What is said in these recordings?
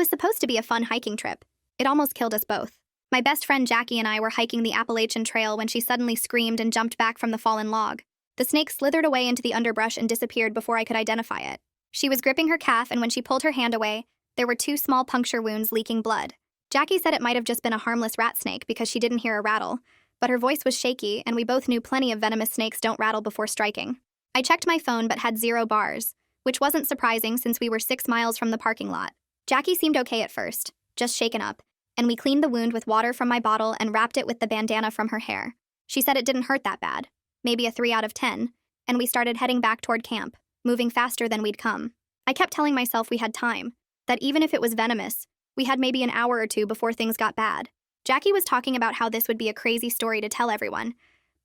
was supposed to be a fun hiking trip. It almost killed us both. My best friend Jackie and I were hiking the Appalachian Trail when she suddenly screamed and jumped back from the fallen log. The snake slithered away into the underbrush and disappeared before I could identify it. She was gripping her calf, and when she pulled her hand away, there were 2 small puncture wounds leaking blood. Jackie said it might have just been a harmless rat snake because she didn't hear a rattle, but her voice was shaky, and we both knew plenty of venomous snakes don't rattle before striking. I checked my phone but had 0 bars, which wasn't surprising since we were 6 miles from the parking lot. Jackie seemed okay at first, just shaken up, and we cleaned the wound with water from my bottle and wrapped it with the bandana from her hair. She said it didn't hurt that bad, maybe a 3 out of 10, and we started heading back toward camp, moving faster than we'd come. I kept telling myself we had time, that even if it was venomous, we had maybe an hour or 2 before things got bad. Jackie was talking about how this would be a crazy story to tell everyone,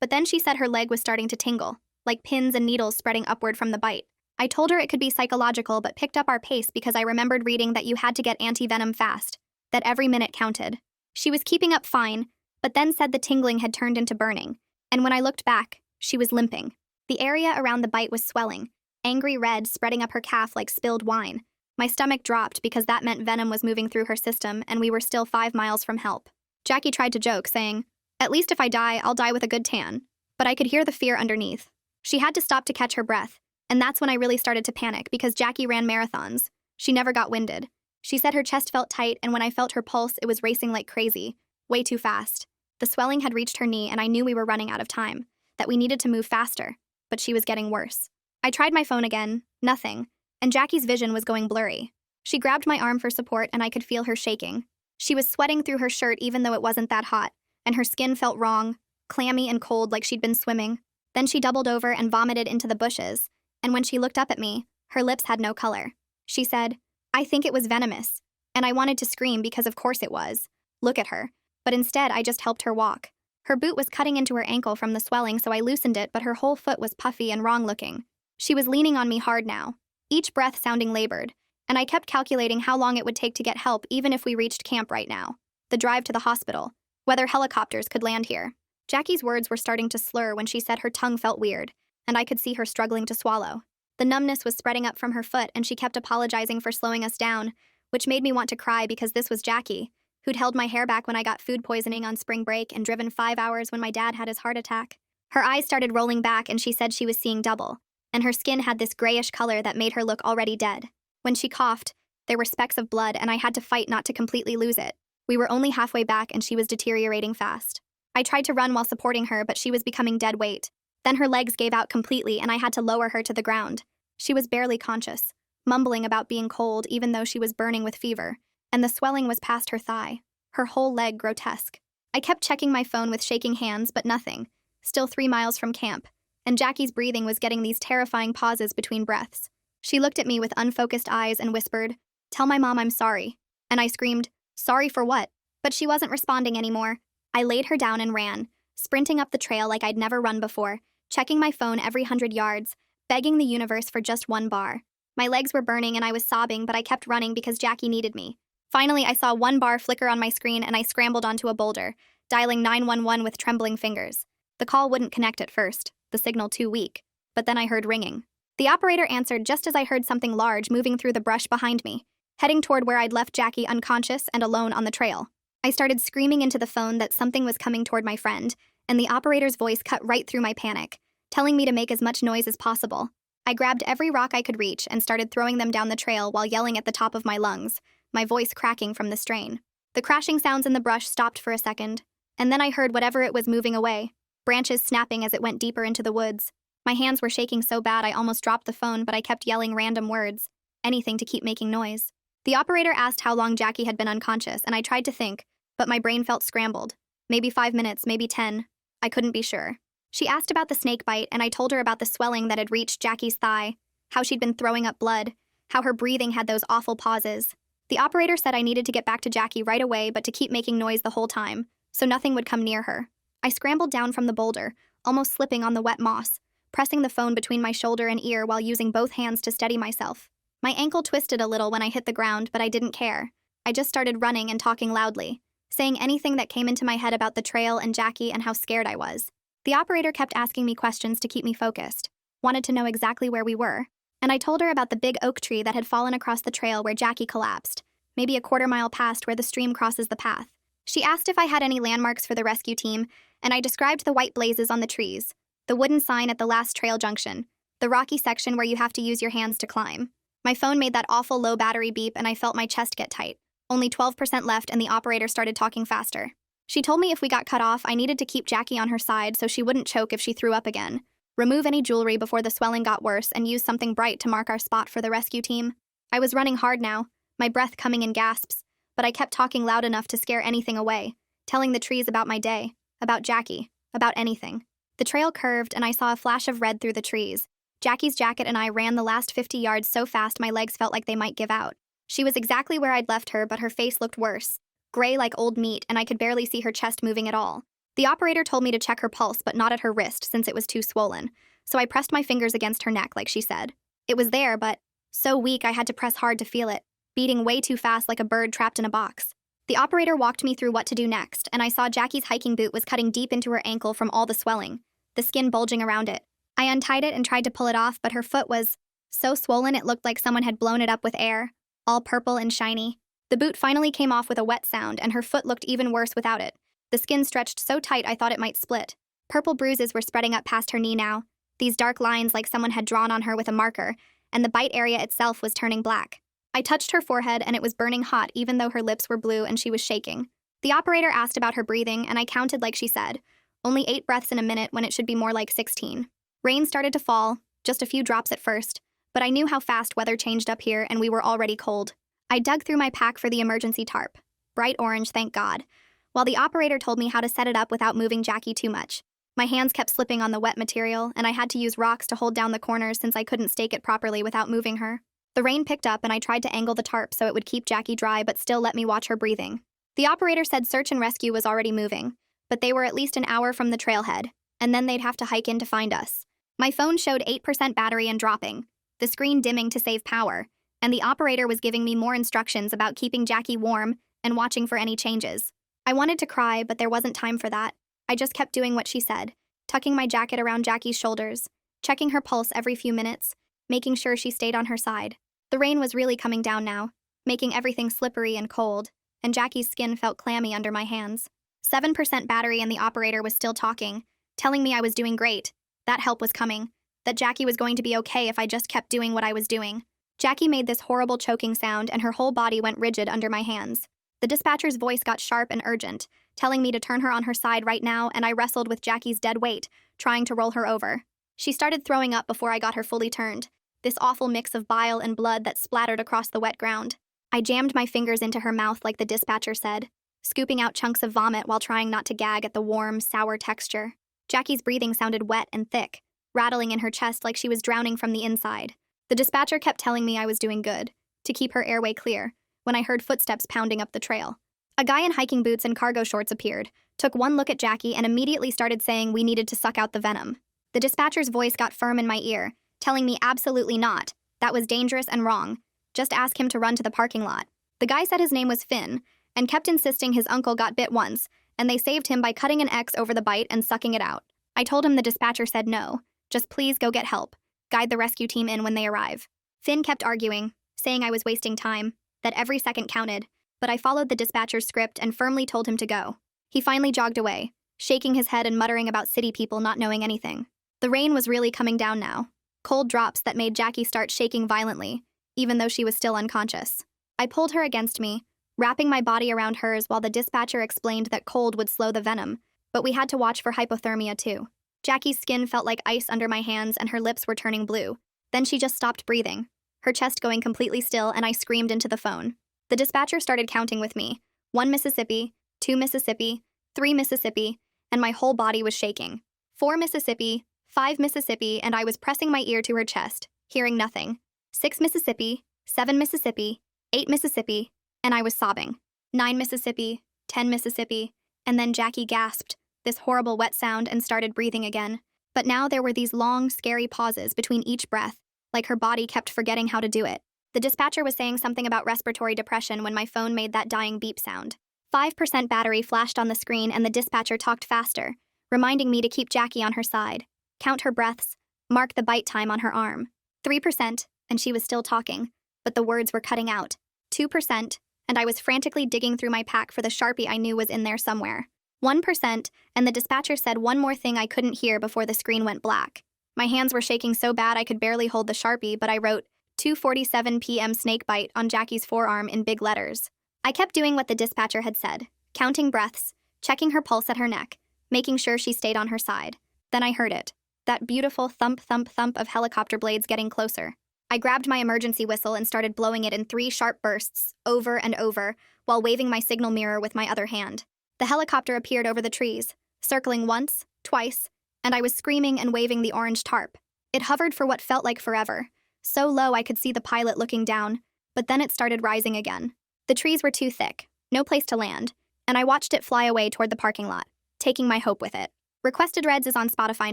but then she said her leg was starting to tingle, like pins and needles spreading upward from the bite. I told her it could be psychological but picked up our pace because I remembered reading that you had to get anti-venom fast, that every minute counted. She was keeping up fine, but then said the tingling had turned into burning, and when I looked back, she was limping. The area around the bite was swelling, angry red spreading up her calf like spilled wine. My stomach dropped because that meant venom was moving through her system and we were still 5 miles from help. Jackie tried to joke, saying, "At least if I die, I'll die with a good tan." But I could hear the fear underneath. She had to stop to catch her breath, and that's when I really started to panic because Jackie ran marathons. She never got winded. She said her chest felt tight, and when I felt her pulse, it was racing like crazy, way too fast. The swelling had reached her knee, and I knew we were running out of time, that we needed to move faster, but she was getting worse. I tried my phone again, nothing, and Jackie's vision was going blurry. She grabbed my arm for support, and I could feel her shaking. She was sweating through her shirt even though it wasn't that hot, and her skin felt wrong, clammy and cold like she'd been swimming. Then she doubled over and vomited into the bushes, and when she looked up at me, her lips had no color. She said, "I think it was venomous," and I wanted to scream because of course it was. Look at her. But instead, I just helped her walk. Her boot was cutting into her ankle from the swelling, so I loosened it, but her whole foot was puffy and wrong-looking. She was leaning on me hard now, each breath sounding labored, and I kept calculating how long it would take to get help even if we reached camp right now. The drive to the hospital, whether helicopters could land here. Jackie's words were starting to slur when she said her tongue felt weird, and I could see her struggling to swallow. The numbness was spreading up from her foot, and she kept apologizing for slowing us down, which made me want to cry because this was Jackie, who'd held my hair back when I got food poisoning on spring break and driven 5 hours when my dad had his heart attack. Her eyes started rolling back, and she said she was seeing double, and her skin had this grayish color that made her look already dead. When she coughed, there were specks of blood, and I had to fight not to completely lose it. We were only halfway back, and she was deteriorating fast. I tried to run while supporting her, but she was becoming dead weight. Then her legs gave out completely, and I had to lower her to the ground. She was barely conscious, mumbling about being cold even though she was burning with fever, and the swelling was past her thigh, her whole leg grotesque. I kept checking my phone with shaking hands, but nothing. Still 3 miles from camp, and Jackie's breathing was getting these terrifying pauses between breaths. She looked at me with unfocused eyes and whispered, "Tell my mom I'm sorry." And I screamed, "Sorry for what?" But she wasn't responding anymore. I laid her down and ran, sprinting up the trail like I'd never run before, checking my phone every 100 yards, begging the universe for just 1 bar. My legs were burning and I was sobbing, but I kept running because Jackie needed me. Finally, I saw 1 bar flicker on my screen and I scrambled onto a boulder, dialing 911 with trembling fingers. The call wouldn't connect at first, the signal too weak, but then I heard ringing. The operator answered just as I heard something large moving through the brush behind me, heading toward where I'd left Jackie unconscious and alone on the trail. I started screaming into the phone that something was coming toward my friend, and the operator's voice cut right through my panic, telling me to make as much noise as possible. I grabbed every rock I could reach and started throwing them down the trail while yelling at the top of my lungs, my voice cracking from the strain. The crashing sounds in the brush stopped for a second, and then I heard whatever it was moving away, branches snapping as it went deeper into the woods. My hands were shaking so bad I almost dropped the phone, but I kept yelling random words, anything to keep making noise. The operator asked how long Jackie had been unconscious, and I tried to think, but my brain felt scrambled. Maybe 5 minutes, maybe 10. I couldn't be sure. She asked about the snake bite, and I told her about the swelling that had reached Jackie's thigh, how she'd been throwing up blood, how her breathing had those awful pauses. The operator said I needed to get back to Jackie right away, but to keep making noise the whole time, so nothing would come near her. I scrambled down from the boulder, almost slipping on the wet moss, pressing the phone between my shoulder and ear while using both hands to steady myself. My ankle twisted a little when I hit the ground, but I didn't care. I just started running and talking loudly, saying anything that came into my head about the trail and Jackie and how scared I was. The operator kept asking me questions to keep me focused, wanted to know exactly where we were, and I told her about the big oak tree that had fallen across the trail where Jackie collapsed. maybe a quarter-mile past where the stream crosses the path. She asked if I had any landmarks for the rescue team, and I described the white blazes on the trees, the wooden sign at the last trail junction, the rocky section where you have to use your hands to climb. My phone made that awful low battery beep and I felt my chest get tight. Only 12% left and the operator started talking faster. She told me if we got cut off, I needed to keep Jackie on her side so she wouldn't choke if she threw up again. Remove any jewelry before the swelling got worse and use something bright to mark our spot for the rescue team. I was running hard now, my breath coming in gasps, but I kept talking loud enough to scare anything away, telling the trees about my day, about Jackie, about anything. The trail curved and I saw a flash of red through the trees. Jackie's jacket and I ran the last 50 yards so fast my legs felt like they might give out. She was exactly where I'd left her, but her face looked worse, gray like old meat, and I could barely see her chest moving at all. The operator told me to check her pulse, but not at her wrist since it was too swollen, so I pressed my fingers against her neck like she said. It was there, but so weak I had to press hard to feel it, beating way too fast like a bird trapped in a box. The operator walked me through what to do next, and I saw Jackie's hiking boot was cutting deep into her ankle from all the swelling, the skin bulging around it. I untied it and tried to pull it off, but her foot was so swollen it looked like someone had blown it up with air, all purple and shiny. The boot finally came off with a wet sound, and her foot looked even worse without it. The skin stretched so tight I thought it might split. Purple bruises were spreading up past her knee now, these dark lines like someone had drawn on her with a marker, and the bite area itself was turning black. I touched her forehead and it was burning hot even though her lips were blue and she was shaking. The operator asked about her breathing and I counted like she said, only 8 breaths in a minute when it should be more like 16. Rain started to fall, just a few drops at first, but I knew how fast weather changed up here and we were already cold. I dug through my pack for the emergency tarp. Bright orange, thank God. While the operator told me how to set it up without moving Jackie too much. My hands kept slipping on the wet material, and I had to use rocks to hold down the corners since I couldn't stake it properly without moving her. The rain picked up and I tried to angle the tarp so it would keep Jackie dry but still let me watch her breathing. The operator said search and rescue was already moving, but they were at least an hour from the trailhead, and then they'd have to hike in to find us. My phone showed 8% battery and dropping, the screen dimming to save power, and the operator was giving me more instructions about keeping Jackie warm and watching for any changes. I wanted to cry, but there wasn't time for that. I just kept doing what she said, tucking my jacket around Jackie's shoulders, checking her pulse every few minutes, making sure she stayed on her side. The rain was really coming down now, making everything slippery and cold, and Jackie's skin felt clammy under my hands. 7% battery and the operator was still talking, telling me I was doing great, that help was coming, that Jackie was going to be okay if I just kept doing what I was doing. Jackie made this horrible choking sound and her whole body went rigid under my hands. The dispatcher's voice got sharp and urgent, telling me to turn her on her side right now, and I wrestled with Jackie's dead weight, trying to roll her over. She started throwing up before I got her fully turned, this awful mix of bile and blood that splattered across the wet ground. I jammed my fingers into her mouth like the dispatcher said, scooping out chunks of vomit while trying not to gag at the warm, sour texture. Jackie's breathing sounded wet and thick, rattling in her chest like she was drowning from the inside. The dispatcher kept telling me I was doing good, to keep her airway clear, when I heard footsteps pounding up the trail. A guy in hiking boots and cargo shorts appeared, took one look at Jackie, and immediately started saying we needed to suck out the venom. The dispatcher's voice got firm in my ear, telling me absolutely not, that was dangerous and wrong, just ask him to run to the parking lot. The guy said his name was Finn, and kept insisting his uncle got bit once, and they saved him by cutting an X over the bite and sucking it out. I told him the dispatcher said no, just please go get help, guide the rescue team in when they arrive. Finn kept arguing, saying I was wasting time, that every second counted, but I followed the dispatcher's script and firmly told him to go. He finally jogged away, shaking his head and muttering about city people not knowing anything. The rain was really coming down now, cold drops that made Jackie start shaking violently, even though she was still unconscious. I pulled her against me, wrapping my body around hers while the dispatcher explained that cold would slow the venom, but we had to watch for hypothermia too. Jackie's skin felt like ice under my hands and her lips were turning blue. Then she just stopped breathing, her chest going completely still, and I screamed into the phone. The dispatcher started counting with me. 1 Mississippi, 2 Mississippi, 3 Mississippi, and my whole body was shaking. 4 Mississippi, 5 Mississippi, and I was pressing my ear to her chest, hearing nothing. 6 Mississippi, 7 Mississippi, 8 Mississippi, and I was sobbing. 9 Mississippi, 10 Mississippi, and then Jackie gasped, this horrible wet sound, and started breathing again. But now there were these long, scary pauses between each breath, like her body kept forgetting how to do it. The dispatcher was saying something about respiratory depression when my phone made that dying beep sound. 5% battery flashed on the screen and the dispatcher talked faster, reminding me to keep Jackie on her side, count her breaths, mark the bite time on her arm. 3%, and she was still talking, but the words were cutting out. 2%, and I was frantically digging through my pack for the Sharpie I knew was in there somewhere. 1%, and the dispatcher said one more thing I couldn't hear before the screen went black. My hands were shaking so bad I could barely hold the Sharpie, but I wrote 2:47 p.m. snakebite on Jackie's forearm in big letters. I kept doing what the dispatcher had said, counting breaths, checking her pulse at her neck, making sure she stayed on her side. Then I heard it. That beautiful thump, thump, thump of helicopter blades getting closer. I grabbed my emergency whistle and started blowing it in 3 sharp bursts, over and over, while waving my signal mirror with my other hand. The helicopter appeared over the trees, circling once, twice, and I was screaming and waving the orange tarp. It hovered for what felt like forever, so low I could see the pilot looking down, but then it started rising again. The trees were too thick, no place to land, and I watched it fly away toward the parking lot, taking my hope with it. Requested Reds is on Spotify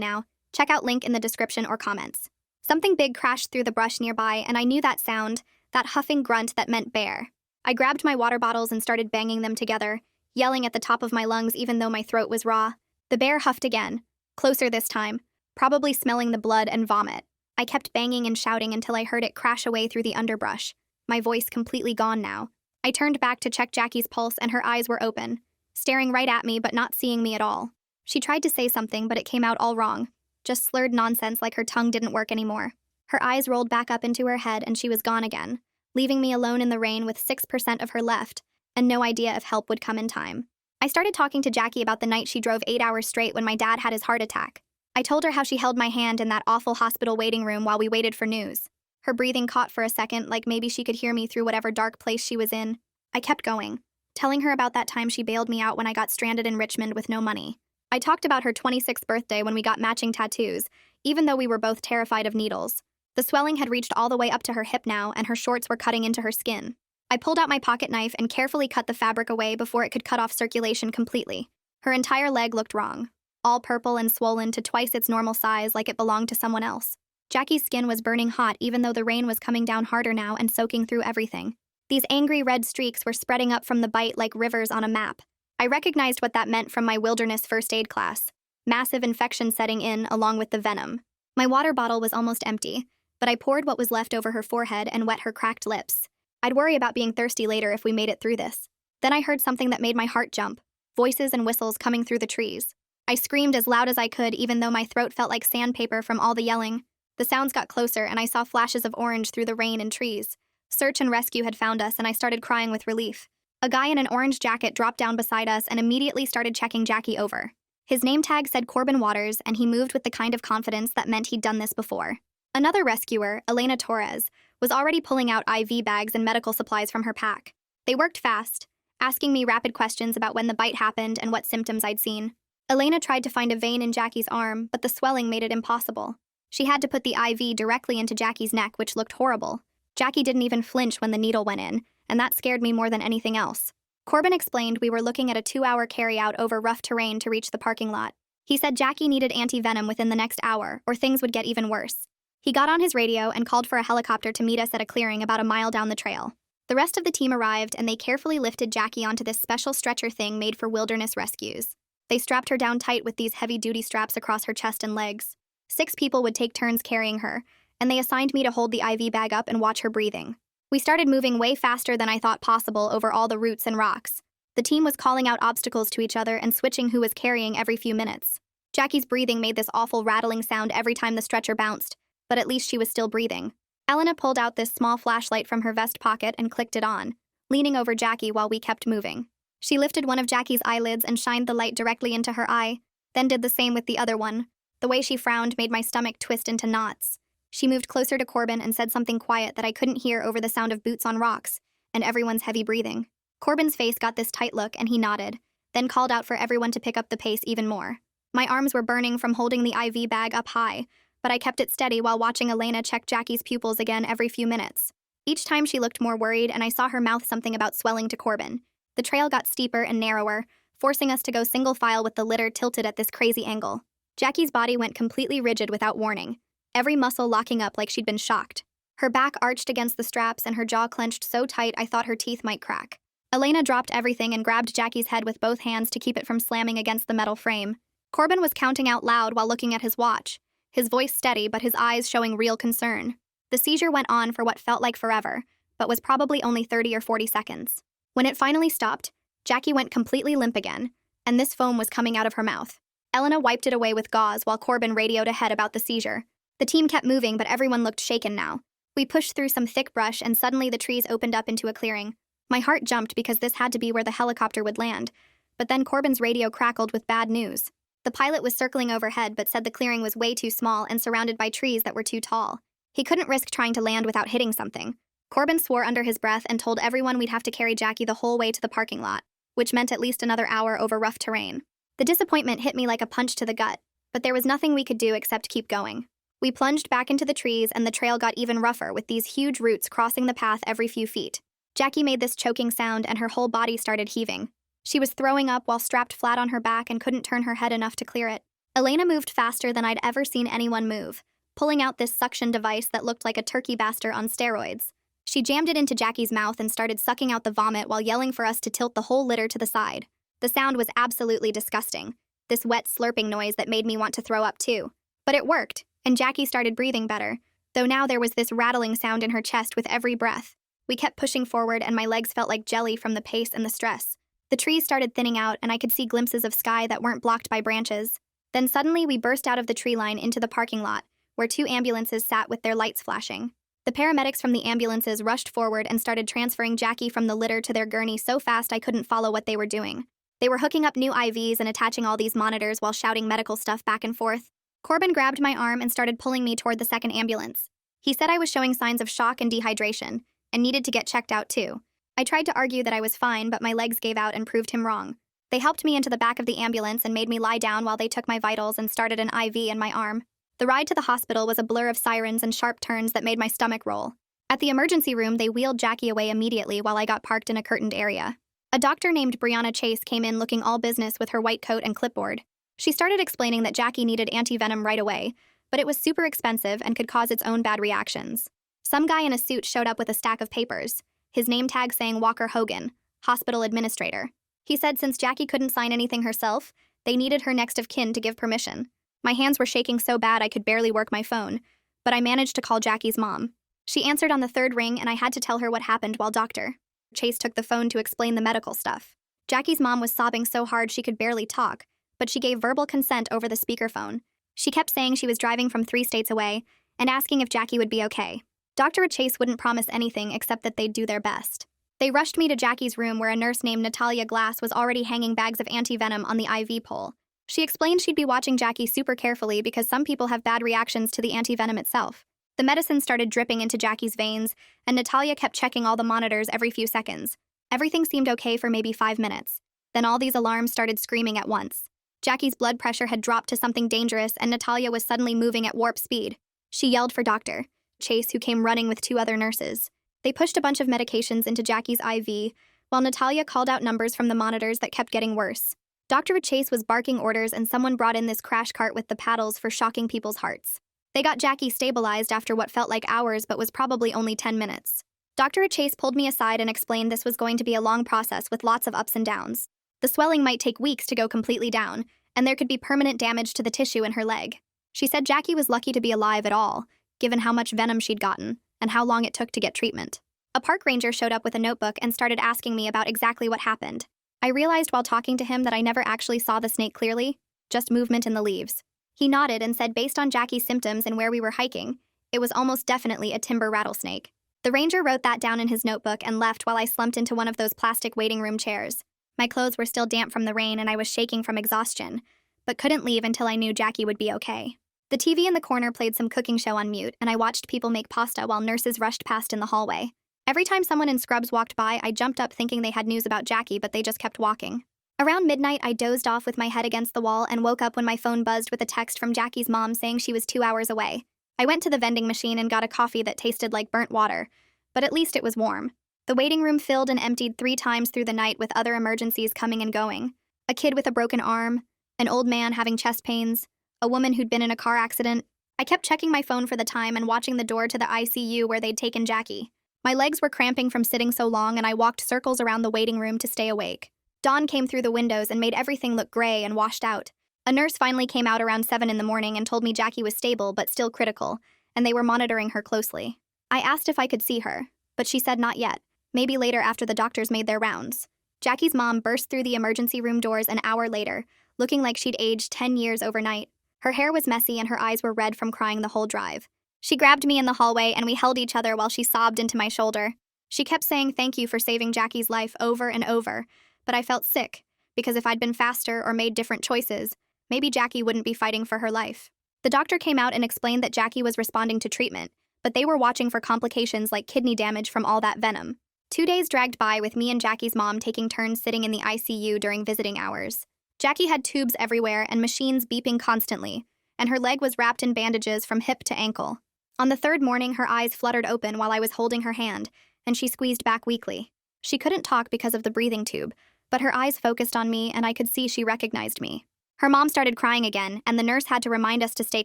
now. Check out link in the description or comments. Something big crashed through the brush nearby, and I knew that sound, that huffing grunt that meant bear. I grabbed my water bottles and started banging them together, yelling at the top of my lungs even though my throat was raw. The bear huffed again, closer this time, probably smelling the blood and vomit. I kept banging and shouting until I heard it crash away through the underbrush, my voice completely gone now. I turned back to check Jackie's pulse, and her eyes were open, staring right at me but not seeing me at all. She tried to say something, but it came out all wrong. Just slurred nonsense like her tongue didn't work anymore. Her eyes rolled back up into her head and she was gone again, leaving me alone in the rain with 6% of her left, and no idea if help would come in time. I started talking to Jackie about the night she drove 8 hours straight when my dad had his heart attack. I told her how she held my hand in that awful hospital waiting room while we waited for news. Her breathing caught for a second, like maybe she could hear me through whatever dark place she was in. I kept going, telling her about that time she bailed me out when I got stranded in Richmond with no money. I talked about her 26th birthday when we got matching tattoos, even though we were both terrified of needles. The swelling had reached all the way up to her hip now, and her shorts were cutting into her skin. I pulled out my pocket knife and carefully cut the fabric away before it could cut off circulation completely. Her entire leg looked wrong, all purple and swollen to twice its normal size like it belonged to someone else. Jackie's skin was burning hot even though the rain was coming down harder now and soaking through everything. These angry red streaks were spreading up from the bite like rivers on a map. I recognized what that meant from my wilderness first aid class. Massive infection setting in along with the venom. My water bottle was almost empty, but I poured what was left over her forehead and wet her cracked lips. I'd worry about being thirsty later if we made it through this. Then I heard something that made my heart jump. Voices and whistles coming through the trees. I screamed as loud as I could even though my throat felt like sandpaper from all the yelling. The sounds got closer and I saw flashes of orange through the rain and trees. Search and rescue had found us and I started crying with relief. A guy in an orange jacket dropped down beside us and immediately started checking Jackie over. His name tag said Corbin Waters, and he moved with the kind of confidence that meant he'd done this before. Another rescuer, Elena Torres, was already pulling out IV bags and medical supplies from her pack. They worked fast, asking me rapid questions about when the bite happened and what symptoms I'd seen. Elena tried to find a vein in Jackie's arm, but the swelling made it impossible. She had to put the IV directly into Jackie's neck, which looked horrible. Jackie didn't even flinch when the needle went in, and that scared me more than anything else. Corbin explained we were looking at a 2-hour carryout over rough terrain to reach the parking lot. He said Jackie needed anti-venom within the next hour, or things would get even worse. He got on his radio and called for a helicopter to meet us at a clearing about a mile down the trail. The rest of the team arrived, and they carefully lifted Jackie onto this special stretcher thing made for wilderness rescues. They strapped her down tight with these heavy-duty straps across her chest and legs. 6 people would take turns carrying her, and they assigned me to hold the IV bag up and watch her breathing. We started moving way faster than I thought possible over all the roots and rocks. The team was calling out obstacles to each other and switching who was carrying every few minutes. Jackie's breathing made this awful rattling sound every time the stretcher bounced, but at least she was still breathing. Elena pulled out this small flashlight from her vest pocket and clicked it on, leaning over Jackie while we kept moving. She lifted one of Jackie's eyelids and shined the light directly into her eye, then did the same with the other one. The way she frowned made my stomach twist into knots. She moved closer to Corbin and said something quiet that I couldn't hear over the sound of boots on rocks and everyone's heavy breathing. Corbin's face got this tight look and he nodded, then called out for everyone to pick up the pace even more. My arms were burning from holding the IV bag up high, but I kept it steady while watching Elena check Jackie's pupils again every few minutes. Each time she looked more worried and I saw her mouth something about swelling to Corbin. The trail got steeper and narrower, forcing us to go single file with the litter tilted at this crazy angle. Jackie's body went completely rigid without warning, every muscle locking up like she'd been shocked. Her back arched against the straps and her jaw clenched so tight I thought her teeth might crack. Elena dropped everything and grabbed Jackie's head with both hands to keep it from slamming against the metal frame. Corbin was counting out loud while looking at his watch, his voice steady but his eyes showing real concern. The seizure went on for what felt like forever, but was probably only 30 or 40 seconds. When it finally stopped, Jackie went completely limp again, and this foam was coming out of her mouth. Elena wiped it away with gauze while Corbin radioed ahead about the seizure. The team kept moving, but everyone looked shaken now. We pushed through some thick brush, and suddenly the trees opened up into a clearing. My heart jumped because this had to be where the helicopter would land. But then Corbin's radio crackled with bad news. The pilot was circling overhead but said the clearing was way too small and surrounded by trees that were too tall. He couldn't risk trying to land without hitting something. Corbin swore under his breath and told everyone we'd have to carry Jackie the whole way to the parking lot, which meant at least another hour over rough terrain. The disappointment hit me like a punch to the gut, but there was nothing we could do except keep going. We plunged back into the trees, and the trail got even rougher with these huge roots crossing the path every few feet. Jackie made this choking sound and her whole body started heaving. She was throwing up while strapped flat on her back and couldn't turn her head enough to clear it. Elena moved faster than I'd ever seen anyone move, pulling out this suction device that looked like a turkey baster on steroids. She jammed it into Jackie's mouth and started sucking out the vomit while yelling for us to tilt the whole litter to the side. The sound was absolutely disgusting, this wet slurping noise that made me want to throw up too. But it worked, and Jackie started breathing better, though now there was this rattling sound in her chest with every breath. We kept pushing forward, and my legs felt like jelly from the pace and the stress. The trees started thinning out, and I could see glimpses of sky that weren't blocked by branches. Then suddenly we burst out of the tree line into the parking lot, where 2 ambulances sat with their lights flashing. The paramedics from the ambulances rushed forward and started transferring Jackie from the litter to their gurney so fast I couldn't follow what they were doing. They were hooking up new IVs and attaching all these monitors while shouting medical stuff back and forth. Corbin grabbed my arm and started pulling me toward the second ambulance. He said I was showing signs of shock and dehydration, and needed to get checked out too. I tried to argue that I was fine, but my legs gave out and proved him wrong. They helped me into the back of the ambulance and made me lie down while they took my vitals and started an IV in my arm. The ride to the hospital was a blur of sirens and sharp turns that made my stomach roll. At the emergency room, they wheeled Jackie away immediately while I got parked in a curtained area. A doctor named Brianna Chase came in looking all business with her white coat and clipboard. She started explaining that Jackie needed anti-venom right away, but it was super expensive and could cause its own bad reactions. Some guy in a suit showed up with a stack of papers, his name tag saying Walker Hogan, hospital administrator. He said since Jackie couldn't sign anything herself, they needed her next of kin to give permission. My hands were shaking so bad I could barely work my phone, but I managed to call Jackie's mom. She answered on the third ring, and I had to tell her what happened while Dr. Chase took the phone to explain the medical stuff. Jackie's mom was sobbing so hard she could barely talk, but she gave verbal consent over the speakerphone. She kept saying she was driving from 3 states away and asking if Jackie would be okay. Dr. Chase wouldn't promise anything except that they'd do their best. They rushed me to Jackie's room where a nurse named Natalia Glass was already hanging bags of anti-venom on the IV pole. She explained she'd be watching Jackie super carefully because some people have bad reactions to the anti-venom itself. The medicine started dripping into Jackie's veins, and Natalia kept checking all the monitors every few seconds. Everything seemed okay for maybe 5 minutes. Then all these alarms started screaming at once. Jackie's blood pressure had dropped to something dangerous, and Natalia was suddenly moving at warp speed. She yelled for Dr. Chase, who came running with 2 other nurses. They pushed a bunch of medications into Jackie's IV, while Natalia called out numbers from the monitors that kept getting worse. Dr. Chase was barking orders, and someone brought in this crash cart with the paddles for shocking people's hearts. They got Jackie stabilized after what felt like hours but was probably only 10 minutes. Dr. Chase pulled me aside and explained this was going to be a long process with lots of ups and downs. The swelling might take weeks to go completely down, and there could be permanent damage to the tissue in her leg. She said Jackie was lucky to be alive at all, given how much venom she'd gotten and how long it took to get treatment. A park ranger showed up with a notebook and started asking me about exactly what happened. I realized while talking to him that I never actually saw the snake clearly, just movement in the leaves. He nodded and said based on Jackie's symptoms and where we were hiking, it was almost definitely a timber rattlesnake. The ranger wrote that down in his notebook and left while I slumped into one of those plastic waiting room chairs. My clothes were still damp from the rain and I was shaking from exhaustion, but couldn't leave until I knew Jackie would be okay. The TV in the corner played some cooking show on mute, and I watched people make pasta while nurses rushed past in the hallway. Every time someone in scrubs walked by, I jumped up thinking they had news about Jackie, but they just kept walking. Around midnight, I dozed off with my head against the wall and woke up when my phone buzzed with a text from Jackie's mom saying she was 2 hours away. I went to the vending machine and got a coffee that tasted like burnt water, but at least it was warm. The waiting room filled and emptied 3 times through the night with other emergencies coming and going. A kid with a broken arm, an old man having chest pains, a woman who'd been in a car accident. I kept checking my phone for the time and watching the door to the ICU where they'd taken Jackie. My legs were cramping from sitting so long, and I walked circles around the waiting room to stay awake. Dawn came through the windows and made everything look gray and washed out. A nurse finally came out around 7 in the morning and told me Jackie was stable but still critical, and they were monitoring her closely. I asked if I could see her, but she said not yet. maybe later after the doctors made their rounds. Jackie's mom burst through the emergency room doors an hour later, looking like she'd aged 10 years overnight. Her hair was messy and her eyes were red from crying the whole drive. She grabbed me in the hallway and we held each other while she sobbed into my shoulder. She kept saying thank you for saving Jackie's life over and over, but I felt sick, because if I'd been faster or made different choices, maybe Jackie wouldn't be fighting for her life. The doctor came out and explained that Jackie was responding to treatment, but they were watching for complications like kidney damage from all that venom. 2 days dragged by with me and Jackie's mom taking turns sitting in the ICU during visiting hours. Jackie had tubes everywhere and machines beeping constantly, and her leg was wrapped in bandages from hip to ankle. On the third morning, her eyes fluttered open while I was holding her hand, and she squeezed back weakly. She couldn't talk because of the breathing tube, but her eyes focused on me and I could see she recognized me. Her mom started crying again, and the nurse had to remind us to stay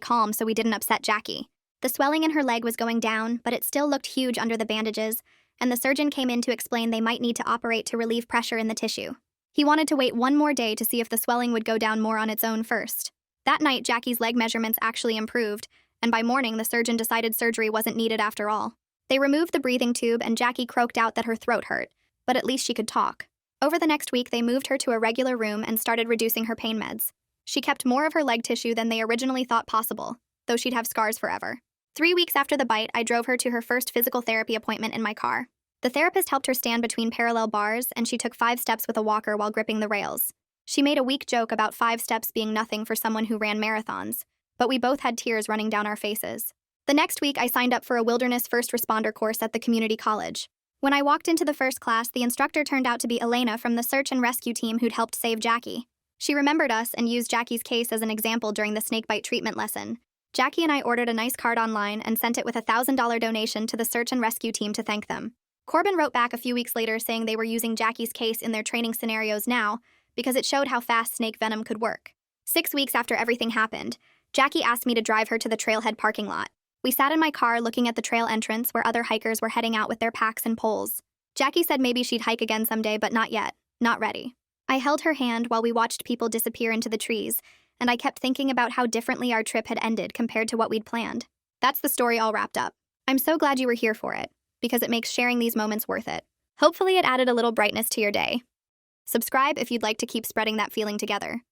calm so we didn't upset Jackie. The swelling in her leg was going down, but it still looked huge under the bandages, and the surgeon came in to explain they might need to operate to relieve pressure in the tissue. He wanted to wait one more day to see if the swelling would go down more on its own first. That night, Jackie's leg measurements actually improved, and by morning, the surgeon decided surgery wasn't needed after all. They removed the breathing tube and Jackie croaked out that her throat hurt, but at least she could talk. Over the next week, they moved her to a regular room and started reducing her pain meds. She kept more of her leg tissue than they originally thought possible, though she'd have scars forever. 3 weeks after the bite, I drove her to her first physical therapy appointment in my car. The therapist helped her stand between parallel bars, and she took 5 steps with a walker while gripping the rails. She made a weak joke about 5 steps being nothing for someone who ran marathons, but we both had tears running down our faces. The next week, I signed up for a wilderness first responder course at the community college. When I walked into the first class, the instructor turned out to be Elena from the search and rescue team who'd helped save Jackie. She remembered us and used Jackie's case as an example during the snakebite treatment lesson. Jackie and I ordered a nice card online and sent it with a $1,000 donation to the search and rescue team to thank them. Corbin wrote back a few weeks later saying they were using Jackie's case in their training scenarios now because it showed how fast snake venom could work. 6 weeks after everything happened, Jackie asked me to drive her to the trailhead parking lot. We sat in my car looking at the trail entrance where other hikers were heading out with their packs and poles. Jackie said maybe she'd hike again someday, but not yet. Not ready. I held her hand while we watched people disappear into the trees, and I kept thinking about how differently our trip had ended compared to what we'd planned. That's the story all wrapped up. I'm so glad you were here for it, because it makes sharing these moments worth it. Hopefully it added a little brightness to your day. Subscribe if you'd like to keep spreading that feeling together.